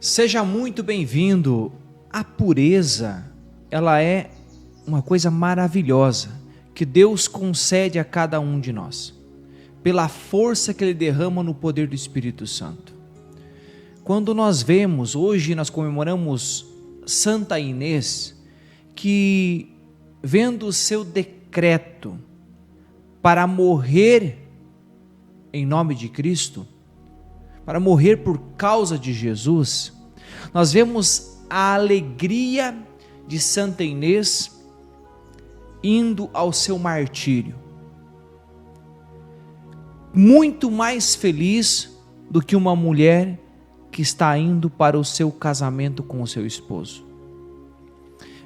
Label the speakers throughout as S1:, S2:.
S1: Seja muito bem-vindo. A pureza, ela é uma coisa maravilhosa que Deus concede a cada um de nós, pela força que Ele derrama no poder do Espírito Santo. Quando nós vemos, hoje nós comemoramos Santa Inês, que vendo o seu decreto para morrer em nome de Cristo, para morrer por causa de Jesus, nós vemos a alegria de Santa Inês indo ao seu martírio, muito mais feliz do que uma mulher que está indo para o seu casamento com o seu esposo.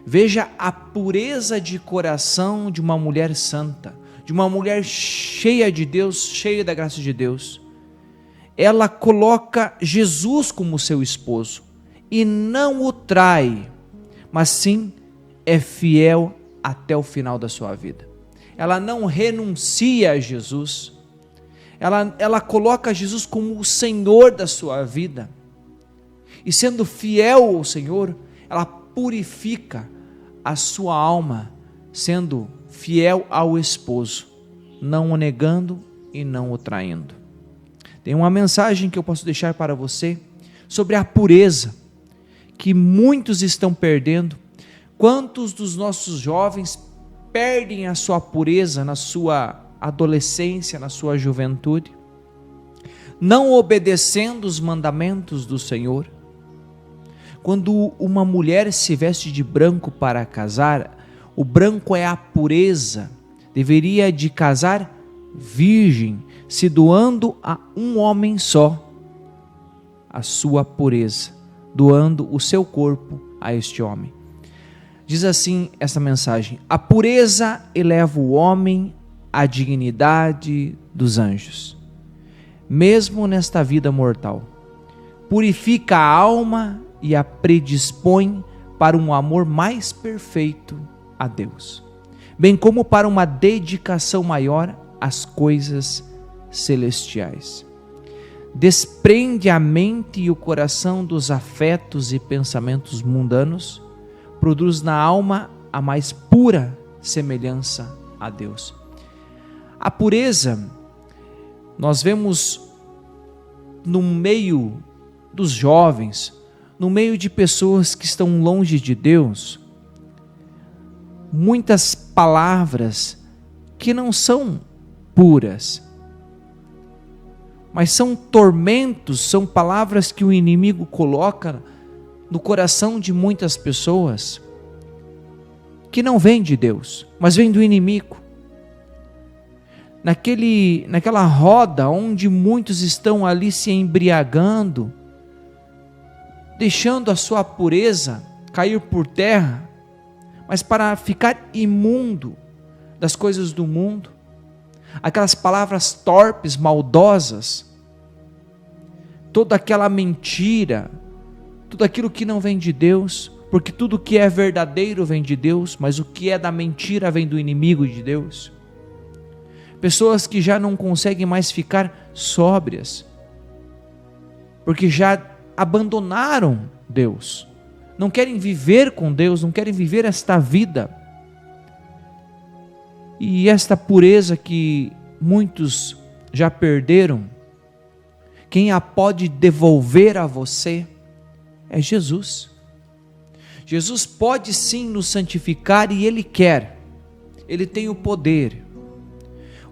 S1: Veja a pureza de coração de uma mulher santa, de uma mulher cheia de Deus, cheia da graça de Deus. Ela coloca Jesus como seu esposo e não o trai, mas sim é fiel até o final da sua vida. Ela não renuncia a Jesus, ela coloca Jesus como o Senhor da sua vida, e sendo fiel ao Senhor, ela purifica a sua alma, sendo fiel ao esposo, não o negando e não o traindo. Tem uma mensagem que eu posso deixar para você sobre a pureza que muitos estão perdendo. Quantos dos nossos jovens perdem a sua pureza na sua adolescência, na sua juventude, não obedecendo os mandamentos do Senhor? Quando uma mulher se veste de branco para casar, o branco é a pureza, deveria de casar virgem, se doando a um homem só a sua pureza, doando o seu corpo a este homem. Diz assim essa mensagem: a pureza eleva o homem à dignidade dos anjos, mesmo nesta vida mortal. Purifica a alma e a predispõe para um amor mais perfeito a Deus, bem como para uma dedicação maior às coisas celestiais. Desprende a mente e o coração dos afetos e pensamentos mundanos, produz na alma a mais pura semelhança a Deus. A pureza, nós vemos no meio dos jovens, no meio de pessoas que estão longe de Deus, muitas palavras que não são puras, mas são tormentos, são palavras que o inimigo coloca no coração de muitas pessoas, que não vêm de Deus, mas vêm do inimigo. Naquela roda onde muitos estão ali se embriagando, deixando a sua pureza cair por terra, mas para ficar imundo das coisas do mundo, aquelas palavras torpes, maldosas, toda aquela mentira, tudo aquilo que não vem de Deus, porque tudo que é verdadeiro vem de Deus, mas o que é da mentira vem do inimigo de Deus. Pessoas que já não conseguem mais ficar sóbrias, porque já abandonaram Deus, não querem viver com Deus, não querem viver esta vida. E esta pureza que muitos já perderam, quem a pode devolver a você é Jesus. Jesus pode sim nos santificar e Ele quer, Ele tem o poder.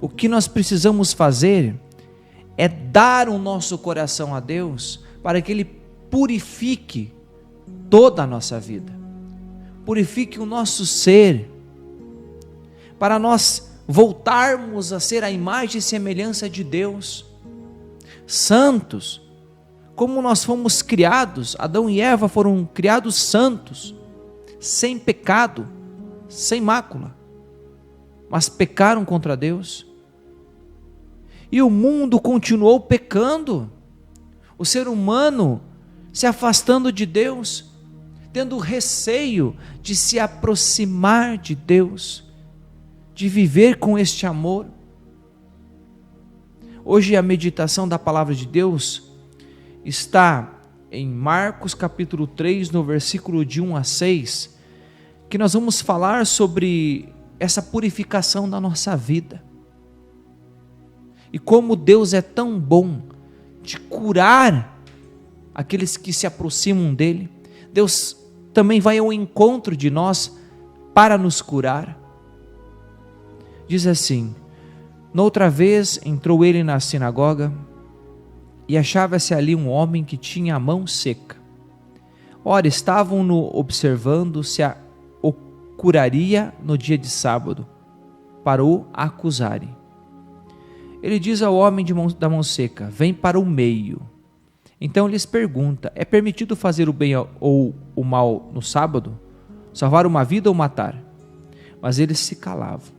S1: O que nós precisamos fazer é dar o nosso coração a Deus para que Ele purifique toda a nossa vida, purifique o nosso ser, para nós voltarmos a ser a imagem e semelhança de Deus, santos, como nós fomos criados. Adão e Eva foram criados santos, sem pecado, sem mácula, mas pecaram contra Deus, e o mundo continuou pecando, o ser humano se afastando de Deus, tendo receio de se aproximar de Deus, de viver com este amor. Hoje a meditação da palavra de Deus está em Marcos capítulo 3, no versículo de 1 a 6, que nós vamos falar sobre essa purificação da nossa vida. E como Deus é tão bom de curar aqueles que se aproximam dele. Deus também vai ao encontro de nós para nos curar. Diz assim: noutra vez entrou ele na sinagoga e achava-se ali um homem que tinha a mão seca. Ora, estavam-no observando se o curaria no dia de sábado, para o acusarem. Ele diz ao homem da mão seca: vem para o meio. Então lhes pergunta: é permitido fazer o bem ou o mal no sábado? Salvar uma vida ou matar? Mas eles se calavam.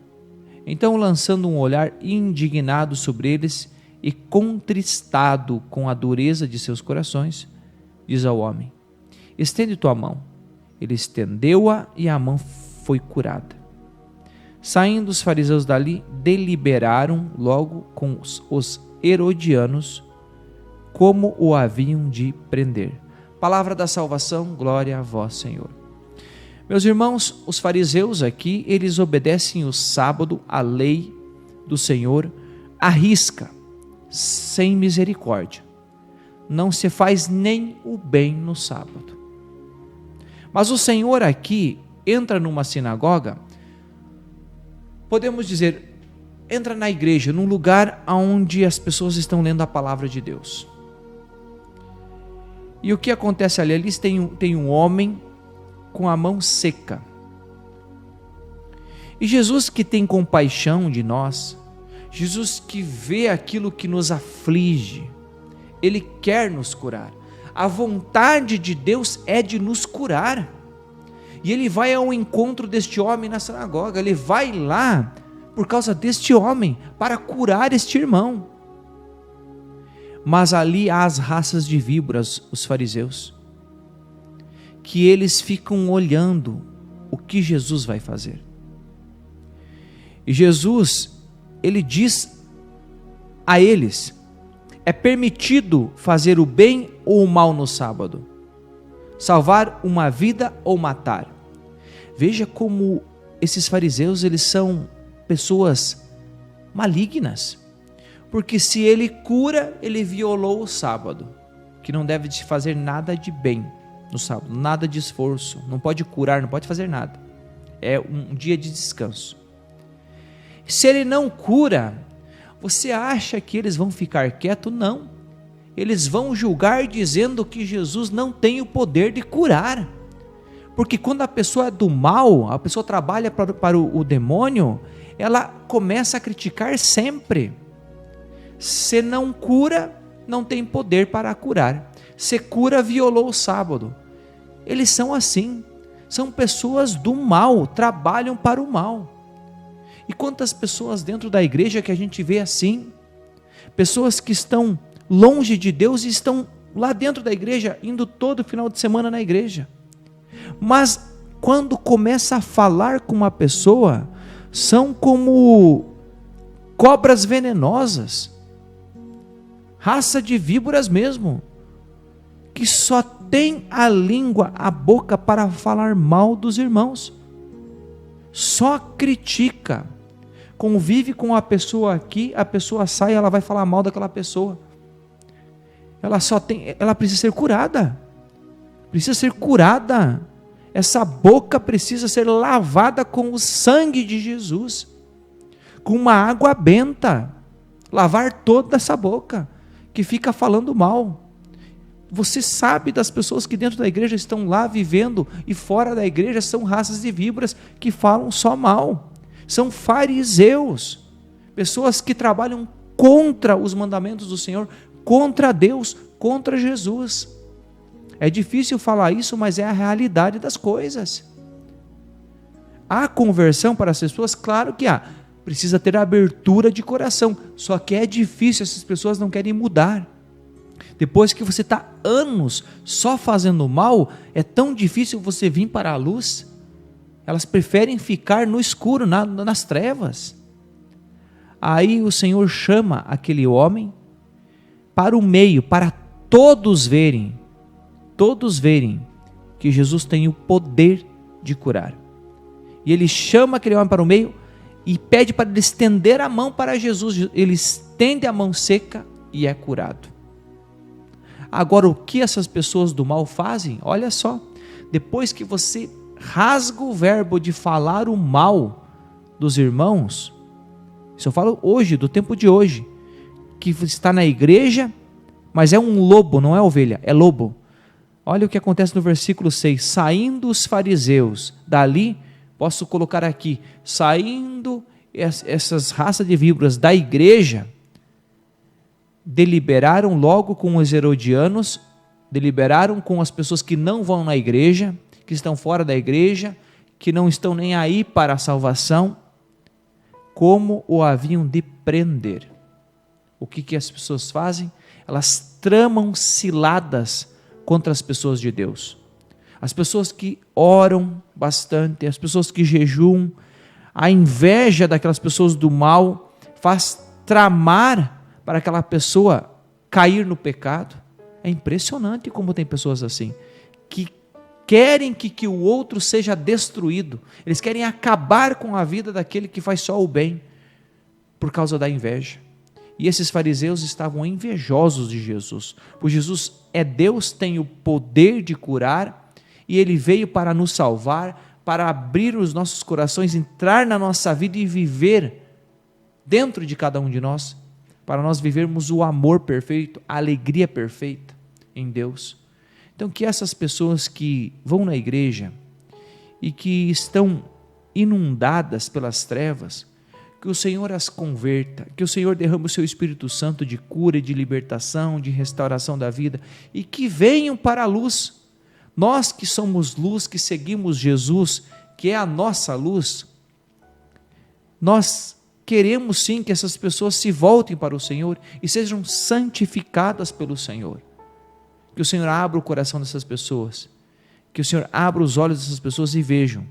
S1: Então, lançando um olhar indignado sobre eles e contristado com a dureza de seus corações, diz ao homem: estende tua mão. Ele estendeu-a e a mão foi curada. Saindo os fariseus dali, deliberaram logo com os herodianos como o haviam de prender. Palavra da salvação, glória a vós, Senhor. Meus irmãos, os fariseus aqui, eles obedecem o sábado, a lei do Senhor, à risca, sem misericórdia. Não se faz nem o bem no sábado. Mas o Senhor aqui entra numa sinagoga, podemos dizer, entra na igreja, num lugar onde as pessoas estão lendo a palavra de Deus. E o que acontece ali? Ali tem um homem com a mão seca. E Jesus, que tem compaixão de nós, Jesus que vê aquilo que nos aflige, Ele quer nos curar. A vontade de Deus é de nos curar. E Ele vai ao encontro deste homem na sinagoga. Ele vai lá por causa deste homem, para curar este irmão. Mas ali há as raças de víboras, os fariseus, que eles ficam olhando o que Jesus vai fazer. E Jesus, Ele diz a eles: é permitido fazer o bem ou o mal no sábado? Salvar uma vida ou matar? Veja como esses fariseus, eles são pessoas malignas. Porque se ele cura, ele violou o sábado, que não deve fazer nada de bem no sábado, nada de esforço, não pode curar, não pode fazer nada. É um dia de descanso. Se ele não cura, você acha que eles vão ficar quietos? Não. Eles vão julgar dizendo que Jesus não tem o poder de curar. Porque quando a pessoa é do mal, a pessoa trabalha para o demônio, ela começa a criticar sempre. Se não cura, não tem poder para curar. Se cura, violou o sábado. Eles são assim, são pessoas do mal, trabalham para o mal. E quantas pessoas dentro da igreja que a gente vê assim, pessoas que estão longe de Deus e estão lá dentro da igreja, indo todo final de semana na igreja. Mas quando começa a falar com uma pessoa, são como cobras venenosas, raça de víboras mesmo, que só tem a língua, a boca para falar mal dos irmãos, só critica, convive com a pessoa aqui, a pessoa sai, ela vai falar mal daquela pessoa, ela precisa ser curada, essa boca precisa ser lavada com o sangue de Jesus, com uma água benta, lavar toda essa boca, que fica falando mal. Você sabe das pessoas que dentro da igreja estão lá vivendo e fora da igreja são raças de víboras que falam só mal, são fariseus, pessoas que trabalham contra os mandamentos do Senhor, contra Deus, contra Jesus. É difícil falar isso, mas é a realidade das coisas. Há conversão para as pessoas? Claro que há, precisa ter abertura de coração, só que é difícil, essas pessoas não querem mudar. Depois que você está anos só fazendo mal, é tão difícil você vir para a luz. Elas preferem ficar no escuro, nas trevas. Aí o Senhor chama aquele homem para o meio, para todos verem todos verem que Jesus tem o poder de curar. E ele chama aquele homem para o meio e pede para ele estender a mão para Jesus. Ele estende a mão seca e é curado. Agora, o que essas pessoas do mal fazem? Olha só, depois que você rasga o verbo de falar o mal dos irmãos, isso eu falo hoje, do tempo de hoje, que está na igreja, mas é um lobo, não é ovelha, é lobo. Olha o que acontece no versículo 6, saindo os fariseus dali, posso colocar aqui, saindo essas raças de víboras da igreja, deliberaram logo com os herodianos, deliberaram com as pessoas que não vão na igreja, que estão fora da igreja, que não estão nem aí para a salvação, como o haviam de prender. O que as pessoas fazem? Elas tramam ciladas contra as pessoas de Deus. As pessoas que oram bastante, as pessoas que jejuam, a inveja daquelas pessoas do mal faz tramar para aquela pessoa cair no pecado. É impressionante como tem pessoas assim, que querem que o outro seja destruído, eles querem acabar com a vida daquele que faz só o bem, por causa da inveja. E esses fariseus estavam invejosos de Jesus, pois Jesus é Deus, tem o poder de curar, e Ele veio para nos salvar, para abrir os nossos corações, entrar na nossa vida e viver dentro de cada um de nós, para nós vivermos o amor perfeito, a alegria perfeita em Deus. Então, que essas pessoas que vão na igreja e que estão inundadas pelas trevas, que o Senhor as converta, que o Senhor derrame o seu Espírito Santo de cura e de libertação, de restauração da vida, e que venham para a luz. Nós que somos luz, que seguimos Jesus, que é a nossa luz, nós queremos sim que essas pessoas se voltem para o Senhor e sejam santificadas pelo Senhor. Que o Senhor abra o coração dessas pessoas, que o Senhor abra os olhos dessas pessoas e vejam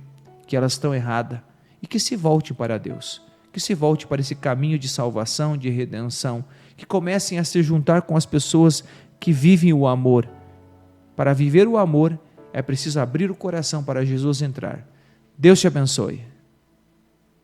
S1: que elas estão erradas e que se voltem para Deus, que se volte para esse caminho de salvação, de redenção, que comecem a se juntar com as pessoas que vivem o amor. Para viver o amor, é preciso abrir o coração para Jesus entrar. Deus te abençoe.